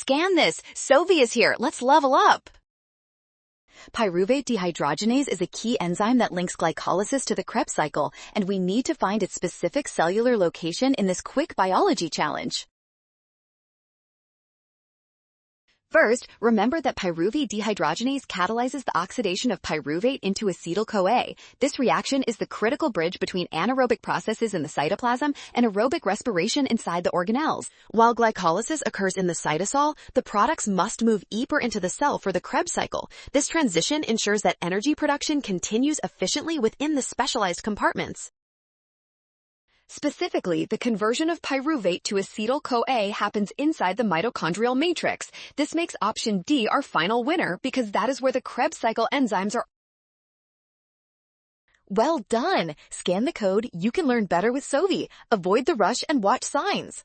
Scan this. Sovi is here. Let's level up. Pyruvate dehydrogenase is a key enzyme that links glycolysis to the Krebs cycle, and we need to find its specific cellular location in this quick biology challenge. First, remember that pyruvate dehydrogenase catalyzes the oxidation of pyruvate into acetyl-CoA. This reaction is the critical bridge between anaerobic processes in the cytoplasm and aerobic respiration inside the organelles. While glycolysis occurs in the cytosol, the products must move deeper into the cell for the Krebs cycle. This transition ensures that energy production continues efficiently within the specialized compartments. Specifically, the conversion of pyruvate to acetyl-CoA happens inside the mitochondrial matrix. This makes option D our final winner because that is where the Krebs cycle enzymes are. Well done! Scan the code. You can learn better with Sovi. Avoid the rush and watch signs.